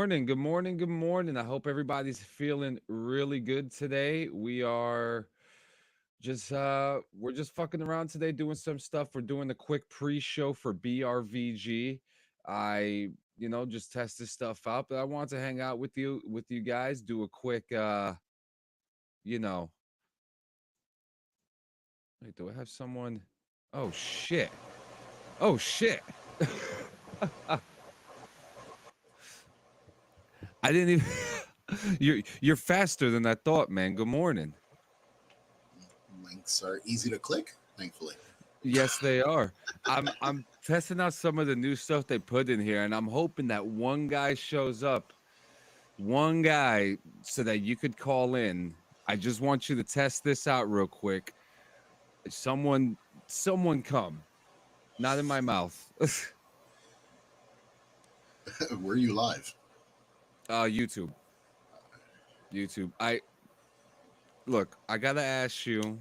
morning. Good morning. Good morning. I hope everybody's feeling really good today. We're just fucking around today doing some stuff. We're doing a quick pre-show for BRVG. I, just test this stuff out, but I want to hang out with you guys, do a quick you know, wait, do I have someone? Oh shit. Oh shit. I didn't even you're faster than I thought, man. Good morning. Links are easy to click, thankfully. Yes, they are. I'm testing out some of the new stuff they put in here, and I'm hoping that one guy shows up, one guy, so that you could call in. I just want you to test this out real quick. Someone, someone come. Not in my mouth. Were you live? YouTube, YouTube. I look. I gotta ask you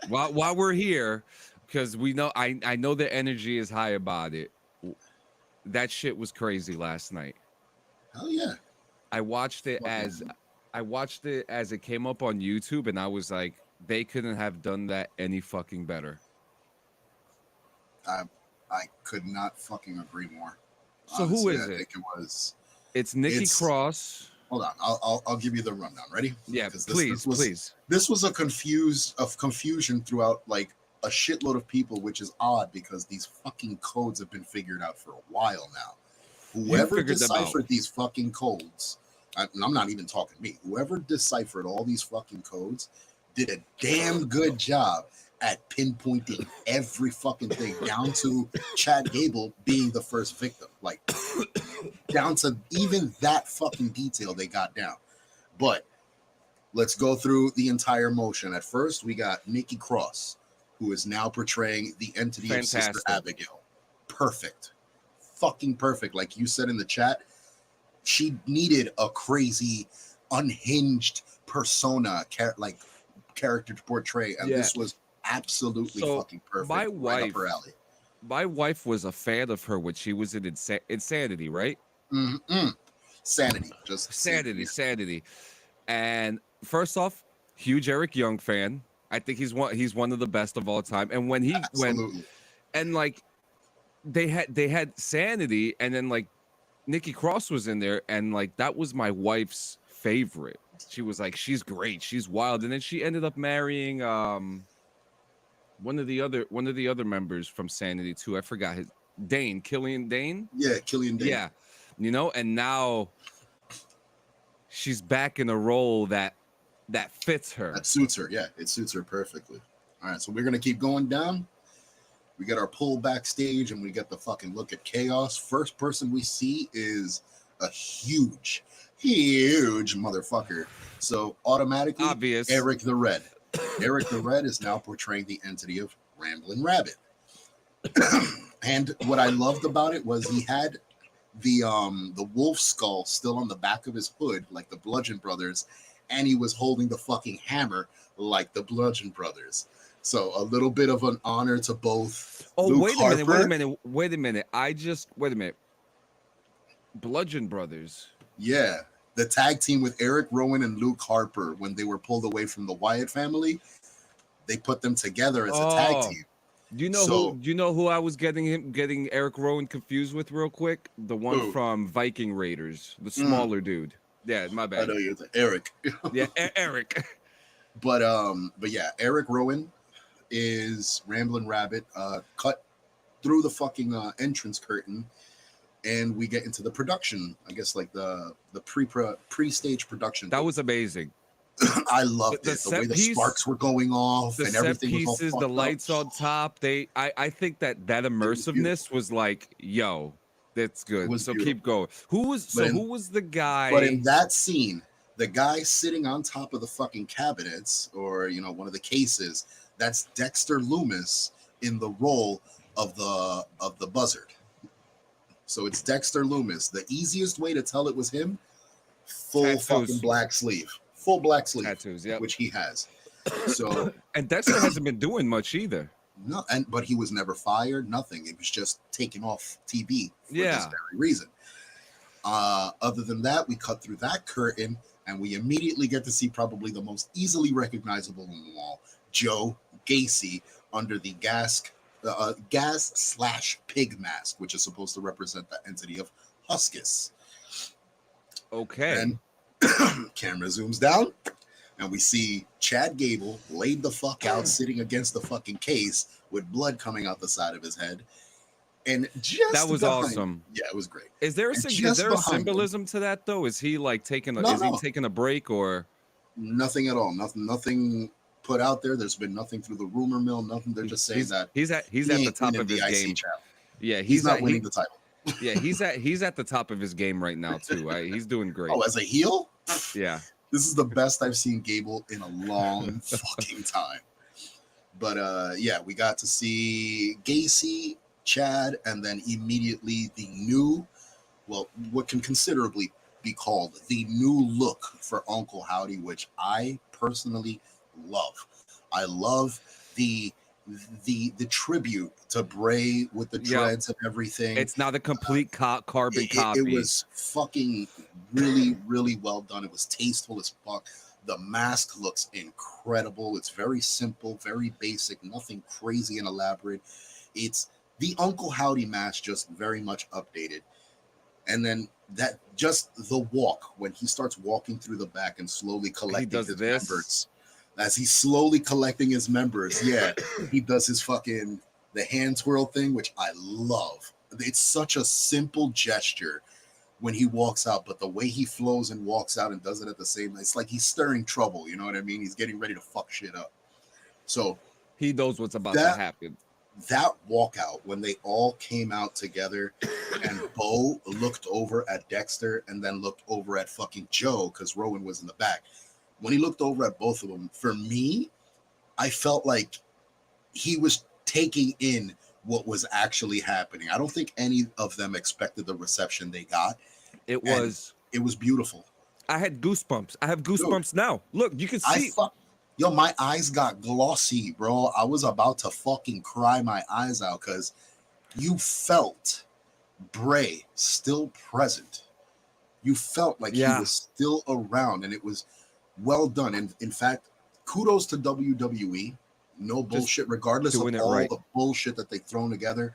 while we're here, because we know I know the energy is high about it. That shit was crazy last night. Hell yeah. I watched it Fucking, as it came up on YouTube, and I was like, they couldn't have done that any fucking better. I I could not fucking agree more. So who Honestly, is I it? think it was. It's Nikki It's Cross. hold on. I'll give you the rundown. Ready? Yeah, Because please, please. this was a confusion throughout like a shitload of people, which is odd because these fucking codes have been figured out for a while now. You Whoever figured them out. deciphered these fucking codes, and I'm not even talking me, whoever deciphered all these fucking codes did a damn good job at pinpointing every fucking thing down to Chad Gable being the first victim. Like, down to even that fucking detail they got down. But let's go through the entire motion. At first, we got Nikki Cross, who is now portraying the entity of Sister Fantastic. Abigail. Perfect. Fucking perfect. Like you said in the chat, she needed a crazy, unhinged persona, character to portray, and Yeah. this was absolutely So fucking perfect. my Right up wife, her alley. my wife was a fan of her when she was in Insanity, right? Mm-mm. Sanity, just Sanity, sanity. Sanity. And first off, huge Eric Young fan. I think he's one of the best of all time. And when he went Absolutely. and like they had Sanity, and then like Nikki Cross was in there, and like that was my wife's favorite. She was like, she's great, she's wild, and then she ended up marrying one of the other members from Sanity too. I forgot his Dane, Killian Dane. Yeah, Killian Dane. Yeah, and now she's back in a role that fits her. That suits her. Yeah, it suits her perfectly. All right, so we're gonna keep going down. We get our pull backstage, and we get the fucking look at chaos. First person we see is a huge motherfucker. So automatically, Obvious. Eric the Red. Eric the Red is now portraying the entity of Ramblin' Rabbit. And what I loved about it was he had the wolf skull still on the back of his hood, like the Bludgeon Brothers, and he was holding the fucking hammer like the Bludgeon Brothers. So a little bit of an honor to both. Oh, Luke wait a Harper, minute, wait a minute, wait a minute. Wait a minute. Bludgeon Brothers. Yeah, the tag team with Eric Rowan and Luke Harper when they were pulled away from the Wyatt family, they put them together as a tag Oh, team. do you know So- who? Do you know who I was getting Eric Rowan confused with real quick? The one Who? from Viking Raiders, the smaller dude. Yeah, my I bad. know you're Eric. Yeah, Eric. But yeah, Eric Rowan is Ramblin' Rabbit, cut through the fucking entrance curtain, and we get into the production. I guess like the pre-stage production. That was amazing. I loved the it. The set way the piece- sparks were going off The and set everything was all pieces, the fucked lights up. on top. I think that immersiveness was like, yo, that's good. Was So beautiful. keep going. Who was the guy? But in that scene, the guy sitting on top of the fucking cabinets, or one of the cases, that's Dexter Loomis in the role of the buzzard. So it's Dexter Loomis. The easiest way to tell it was him, full Tattoos. fucking black sleeve, full black sleeve, Tattoos, yep. which he has. So And Dexter hasn't been doing much either. no, but he was never fired. Nothing. It was just taken off TV for Yeah. this very reason. Other than that, we cut through that curtain and we immediately get to see probably the most easily recognizable of them all, Joe Gacy under the gas/pig mask, which is supposed to represent the entity of Huskus. Okay. And camera zooms down, and we see Chad Gable laid the fuck out, sitting against the fucking case with blood coming out the side of his head. And just that was awesome. Yeah, it was great. Is there a symbolism to that though? Is he like taking he taking a break or nothing at all? Nothing put out there. There's been nothing through the rumor mill. Nothing. They're just saying that he's at the top of his game. Yeah, he's not winning the title. Yeah, he's at the top of his game right now too. He's doing great. Oh, as a heel? Yeah. This is the best I've seen Gable in a long fucking time. But yeah, we got to see Gacy, Chad, and then immediately the new, well, what can considerably be called the new look for Uncle Howdy, which I personally love. I love the tribute to Bray with the dreads and everything. It's not a complete carbon copy. It was fucking really, really well done. It was tasteful as fuck. The mask looks incredible. It's very simple, very basic, nothing crazy and elaborate. It's the Uncle Howdy mask, just very much updated. And then that just the walk, when he starts walking through the back and slowly collecting his members. As he's slowly collecting his members, he does his fucking the hand twirl thing, which I love. It's such a simple gesture when he walks out, but the way he flows and walks out and does it at the same time, it's like he's stirring trouble. You know what I mean? He's getting ready to fuck shit up. So he knows what's about to happen. That walkout when they all came out together and Bo looked over at Dexter and then looked over at fucking Joe because Rowan was in the back. When he looked over at both of them, for me, I felt like he was taking in what was actually happening. I don't think any of them expected the reception they got. It was beautiful. I had goosebumps. I have goosebumps now. Look, you can see. Yo, my eyes got glossy, bro. I was about to fucking cry my eyes out because you felt Bray still present. You felt like he was still around, and it was well done. And in fact, kudos to WWE. No bullshit, regardless of all the bullshit that they've thrown together.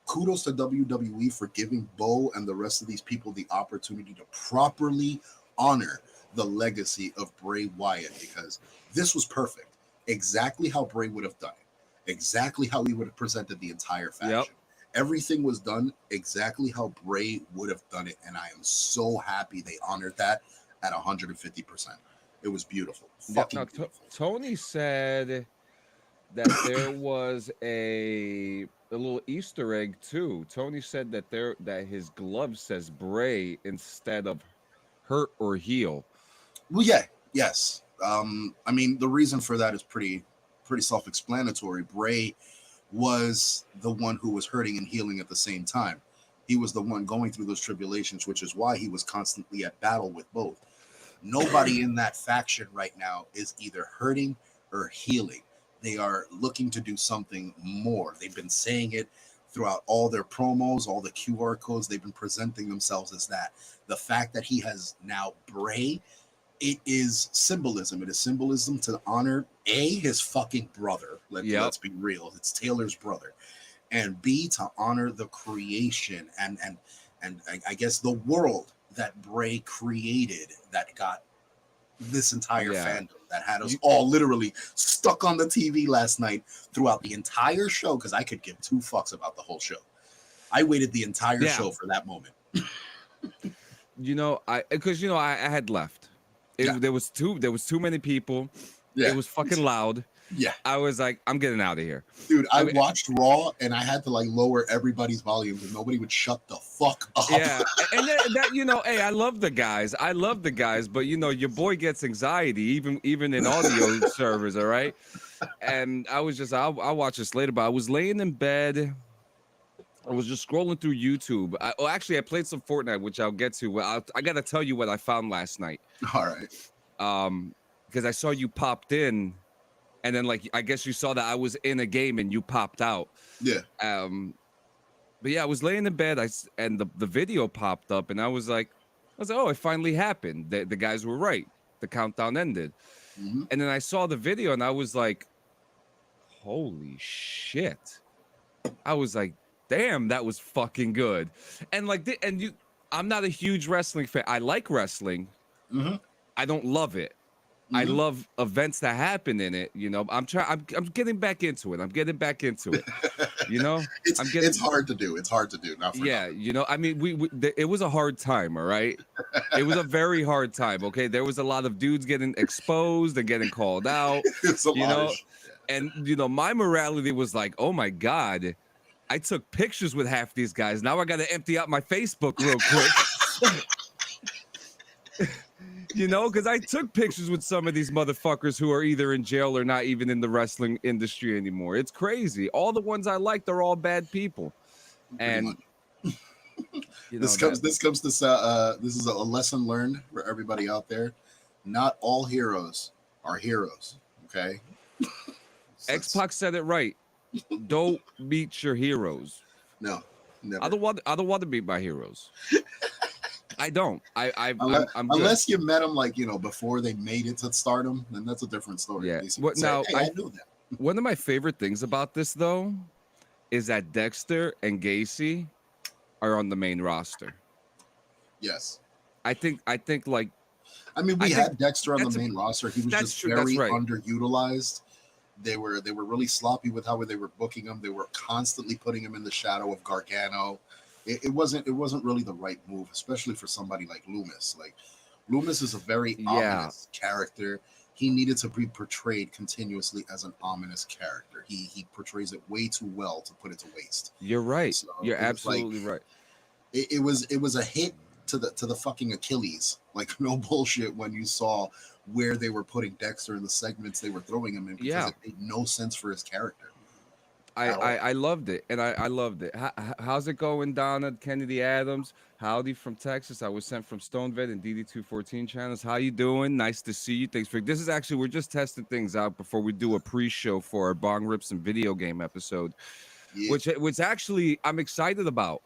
Kudos to WWE for giving Bo and the rest of these people the opportunity to properly honor the legacy of Bray Wyatt, because this was perfect. Exactly how Bray would have done it. Exactly how he would have presented the entire faction. Yep. Everything was done exactly how Bray would have done it, and I am so happy they honored that at 150%. It was beautiful. Fucking beautiful. Tony said that there was a little Easter egg too. Tony said that his glove says Bray instead of hurt or heal. Well, yeah, yes. I mean, the reason for that is pretty self-explanatory. Bray was the one who was hurting and healing at the same time. He was the one going through those tribulations, which is why he was constantly at battle with both. Nobody in that faction right now is either hurting or healing. They are looking to do something more. They've been saying it throughout all their promos, all the QR codes. They've been presenting themselves as that. The fact that he has now Bray, it is symbolism. It is symbolism to honor his fucking brother. Let's be real. It's Taylor's brother. And B, to honor the creation and I guess the world that Bray created that got this entire fandom that had us all literally stuck on the TV last night throughout the entire show, because I could give two fucks about the whole show. I waited the entire show for that moment. I had left. There was too many people. Yeah. It was fucking loud. Yeah. I was like, I'm getting out of here. Dude, I watched Raw and I had to lower everybody's volume and nobody would shut the fuck up. Yeah. And hey, I love the guys, but your boy gets anxiety even in audio servers, all right? And I was just, I'll watch this later, but I was laying in bed. I was just scrolling through YouTube. I played some Fortnite, which I'll get to. I got to tell you what I found last night. All right. Because I saw you popped in. And then, I guess you saw that I was in a game and you popped out. Yeah. But yeah, I was laying in bed. And the video popped up, and I was like, oh, it finally happened. The guys were right. The countdown ended, Hmm. and then I saw the video, and I was like, holy shit! I was like, damn, that was fucking good. And like, I'm not a huge wrestling fan. I like wrestling. Hmm. I don't love it. I Hmm. love events that happen in it. You know, I'm getting back into it. I'm getting back into it. You know, I'm It's getting. hard to do. It's hard to do. Not for Yeah, nothing. you know, I mean, it was a hard time, all right? It was a very hard time, okay? There was a lot of dudes getting exposed and getting called out, It's a you lot of know, shit. and you know, my morality was like, oh my God, I took pictures with half these guys. Now I got to empty out my Facebook real quick. You know, because I took pictures with some of these motherfuckers who are either in jail or not even in the wrestling industry anymore. It's crazy. All the ones I liked are all bad people. Pretty And much. you know This that comes. This is a lesson learned for everybody out there. Not all heroes are heroes. Okay. So X-Pac said it right. Don't meet your heroes. no, I never. don't want. I don't want to meet my heroes. I don't. I'm good. Unless you met them like before they made it to stardom, then that's a different story. Yeah. At least you What can say, now? "Hey, I knew that." One of my favorite things about this though is that Dexter and Gacy are on the main roster. Yes. I think like I mean, I we think had Dexter on the that's a main roster. He was that's just true. That's very right. underutilized. They were really sloppy with how they were booking him. They were constantly putting him in the shadow of Gargano. It wasn't really the right move, especially for somebody like Loomis. Like Loomis is a very Yeah. ominous character. He needed to be portrayed continuously as an ominous character. He portrays it way too well to put it to waste. You're right. So You're it was like absolutely right. it was a hit to the fucking Achilles. Like no bullshit when you saw where they were putting Dexter and the segments they were throwing him in because Yeah. it made no sense for his character I, at I, all. I loved it, and I loved it. How's it going, Donna Kennedy Adams? Howdy from Texas. I was sent from Stonevet and DD214 channels. How you doing? Nice to see you. Thanks for this. Is actually we're just testing things out before we do a pre-show for our Bong Rips and video game episode, Yeah, which actually I'm excited about.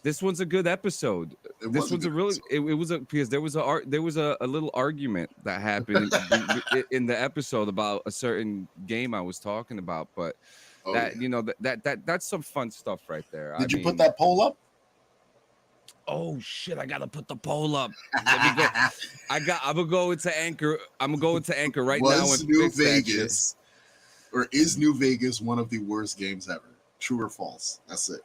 This one's a good episode. it This was a one's a good really episode. it was a because there was a little argument that happened in the episode about a certain game I was talking about, but Oh yeah. that that's some fun stuff right there. I Did you put mean, that poll up? oh shit, I gotta put the poll up. Let me go. I'm gonna go into Anchor. I'm gonna go into Anchor right now Was and New fix that shit. Vegas or is New Vegas one of the worst games ever? True or false? That's it.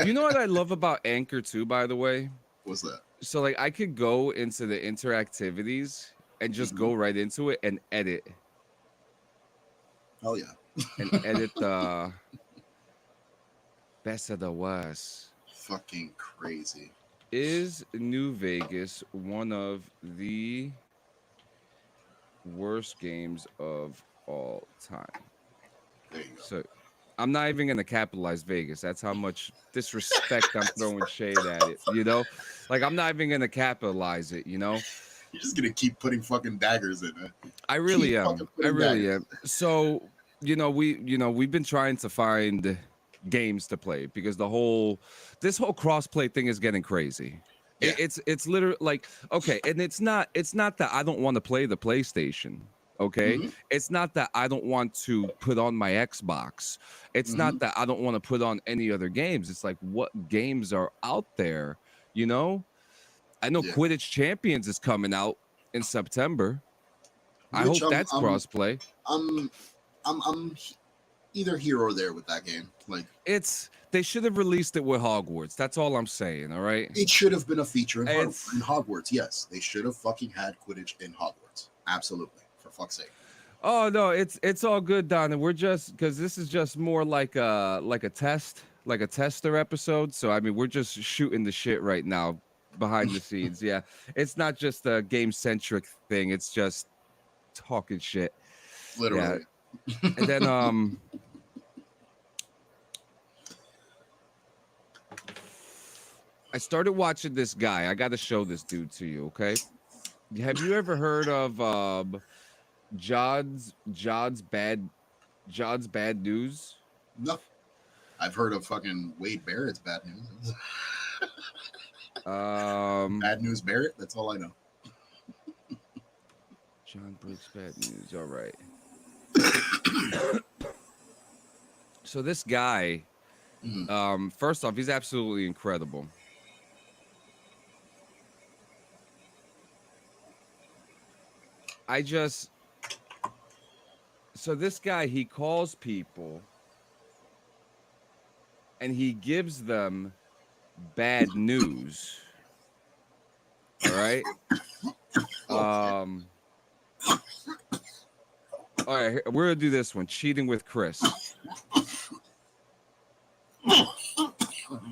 You know what I love about Anchor too, by the way? What's that? So like I could go into the interactivities and just go right into it and edit Oh yeah. the best of the worst. Fucking crazy. Is New Vegas one of the worst games of all time? There you go. So I'm not even gonna capitalize Vegas. That's how much disrespect I'm throwing shade at it. You know, like I'm not even gonna capitalize it. You know, You're just gonna keep putting fucking daggers in it. I really Keep am. fucking I putting really daggers. am. So we've been trying to find games to play because this whole crossplay thing is getting crazy. Yeah. It's literally like okay, and it's not that I don't want to play the PlayStation. Okay, Mhm. it's not that I don't want to put on my Xbox. It's not that I don't want to put on any other games. It's like what games are out there, you know? I know Yeah. Quidditch Champions is coming out in September. I Which hope that's crossplay. I'm either here or there with that game. Like They should have released it with Hogwarts. That's all I'm saying. All right. it should have been a feature in It's- Hogwarts. Yes, they should have fucking had Quidditch in Hogwarts. Absolutely, for fuck's sake. Oh no, it's all good, Donna. We're just because this is just more like a test, like a tester episode. So I mean, we're just shooting the shit right now behind the scenes. Yeah, it's not just a game centric thing. It's just talking shit. Literally. And then I started watching this guy. I got to show this dude to you. Okay, have you ever heard of Jod's bad news? No. I've heard of fucking Wade Barrett's bad news. Bad news Barrett. That's all I know. John Briggs bad news. All right. So this guy, first off, he's absolutely incredible. So this guy, he calls people and he gives them bad news. All right. All right, we're gonna do this one. Cheating with Chris.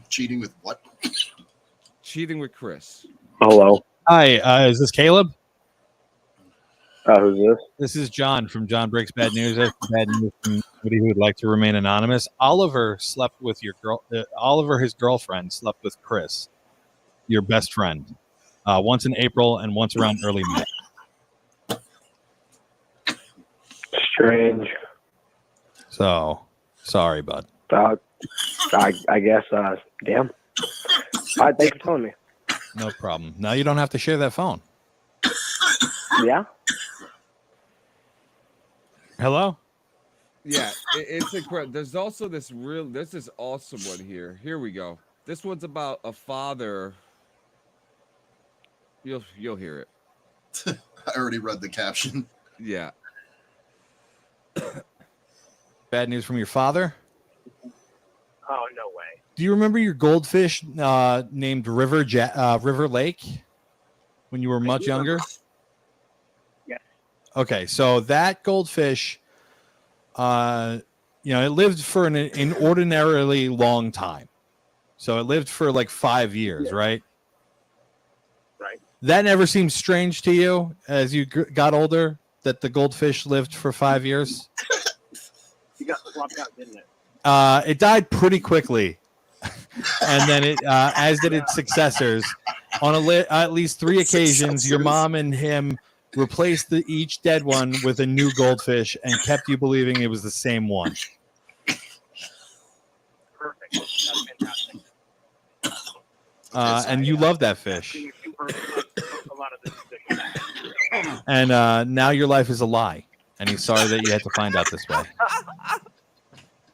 Cheating with what? Cheating with Chris. Hello. Hi, is this Caleb? Who's this? This is John from John Breaks Bad News. I have some bad news from somebody who would like to remain anonymous. Oliver slept with your girl. Oliver, his girlfriend, slept with Chris, your best friend, once in April and once around early May. Strange. So, sorry, bud. I guess. Damn. All right, thanks for telling me. No problem. Now you don't have to share that phone. Yeah. Hello? Yeah, it's incredible. There's also this awesome one here. Here we go. This one's about a father. You'll hear it. I already read the caption. Yeah. Bad news from your father? Oh, no way. Do you remember your goldfish named River Lake when you were much younger? Yes. Okay, so that goldfish, it lived for an inordinately long time. So it lived for like 5 years, right? Right. That never seemed strange to you as you got older, that the goldfish lived for 5 years? You got swapped out, didn't it? It died pretty quickly. And then it, as did its successors. On at least 3 occasions, your mom and him replaced each dead one with a new goldfish and kept you believing it was the same one. Perfect. That's fantastic. And you love that fish. A lot of this. And now your life is a lie. And he's sorry that you had to find out this way.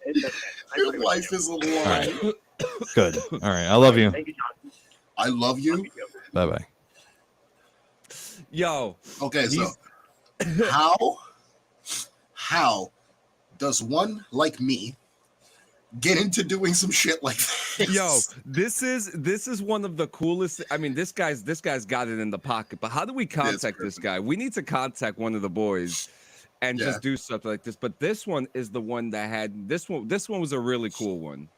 It's okay. Your life is a lie. All right. Good. All right. I love you. Thank you, John. I love you. Bye-bye. Yo. Okay, so how does one like me get into doing some shit like this? Yo, this is one of the coolest. I mean, this guy's got it in the pocket. But how do we contact this guy? We need to contact one of the boys and just do something like this. But this one is the one that had this one. This one was a really cool one.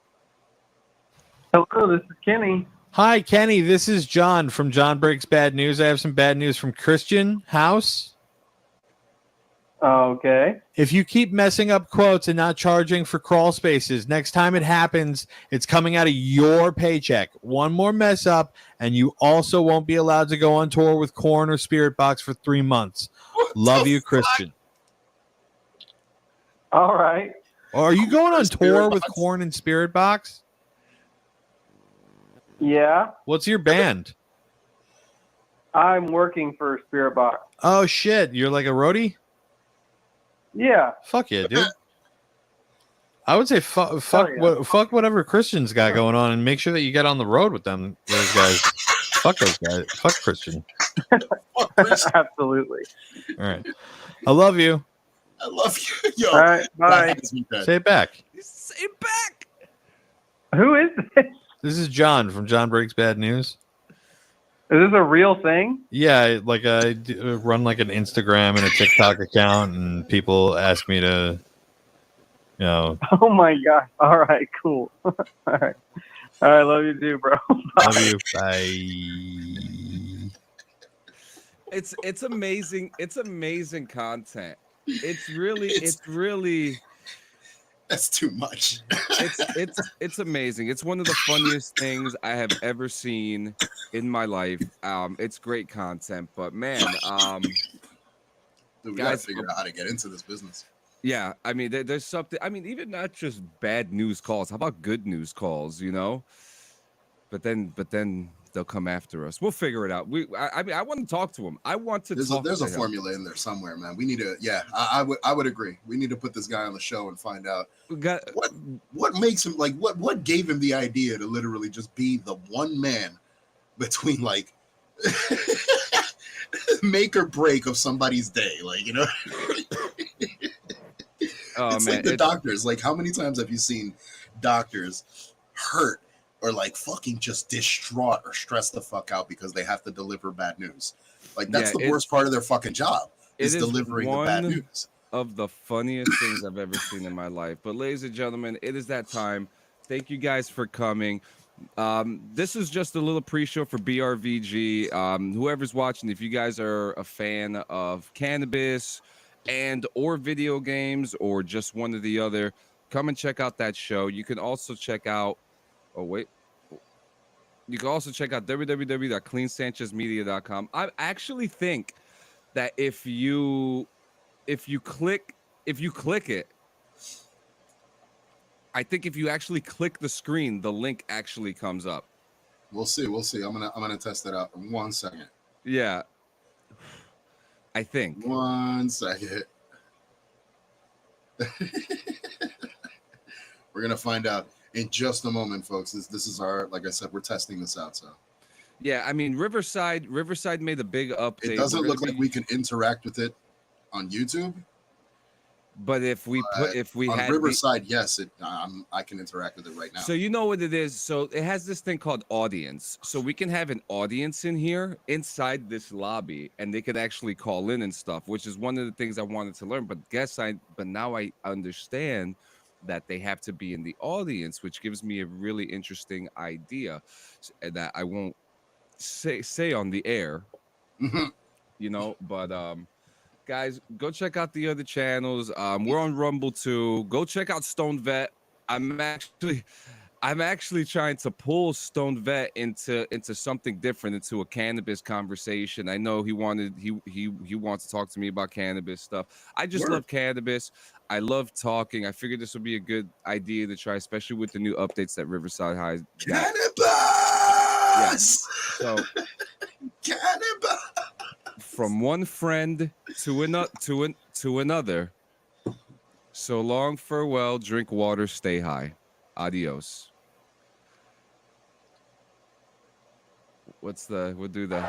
Hello, this is Kenny. Hi, Kenny. This is John from John Breaks Bad News. I have some bad news from Christian House. Okay. If you keep messing up quotes and not charging for crawl spaces, next time it happens, it's coming out of your paycheck. One more mess up, and you also won't be allowed to go on tour with Korn or Spirit Box for 3 months. Love you, Christian. All right. Are you going on tour Spirit with Box? Korn and Spirit Box? Yeah, What's your band? I'm working for Spirit Box. Oh, shit. You're like a roadie? Yeah. Fuck yeah, dude. I would say fuck whatever Christian's got going on and make sure that you get on the road with them. Those guys. Fuck those guys. Fuck Christian. Absolutely. All right. I love you. I love you. Yo, All right, bye. that has me dead. Say it back. Say it back. Who is this? This is John from John Breaks Bad News. Is this a real thing? Yeah, like I run like an Instagram and a TikTok account, and people ask me to, Oh my gosh. All right, cool. All right. All right, love you too, bro. love you. Bye. It's amazing. It's amazing content. It's really. That's too much. It's amazing. It's one of the funniest things I have ever seen in my life. It's great content, but man, Dude, we gotta guys, figure out how to get into this business. Yeah, I mean, there's something. I mean, even not just bad news calls. How about good news calls? You know, but then they'll come after us. We'll figure it out. I mean, I want to talk to him. I want to talk There's to a him. formula in there somewhere, man. We need to, yeah, I would agree. We need to put this guy on the show and find out We got what makes him like what gave him the idea to literally just be the one man between like make or break of somebody's day, like, you know. oh It's man, like the doctors. Like, how many times have you seen doctors hurt or like fucking just distraught or stressed the fuck out because they have to deliver bad news? Like, that's the worst part of their fucking job is delivering the bad news. Of the funniest things I've ever seen in my life. But ladies and gentlemen, it is that time. Thank you guys for coming. This is just a little pre-show for BRVG. Whoever's watching, if you guys are a fan of cannabis and or video games or just one or the other, come and check out that show. You can also check out you can also check out www.cleansanchezmedia.com. I actually think that if you click it, I think if you actually click the screen, the link actually comes up. We'll see. I'm gonna test it out in 1 second. Yeah. I think. 1 second. We're gonna find out in just a moment, folks. This is our, like I said, we're testing this out. So yeah, I mean, Riverside made a big update. It doesn't look like we can interact with it on YouTube. But if we had Riverside, yes, I can interact with it right now. So you know what it is. So it has this thing called audience. So we can have an audience in here inside this lobby, and they could actually call in and stuff, which is one of the things I wanted to learn. But now I understand that they have to be in the audience, which gives me a really interesting idea that I won't say on the air. You know, but guys, go check out the other channels. We're on Rumble too. Go check out Stone Vet. I'm actually trying to pull Stone Vet into something different, into a cannabis conversation. I know he wants to talk to me about cannabis stuff. I just love cannabis. I love talking. I figured this would be a good idea to try, especially with the new updates that Riverside High got. Cannabis. Yeah. So cannabis. From one friend to another. So long, farewell, drink water, stay high. Adios. We'll do the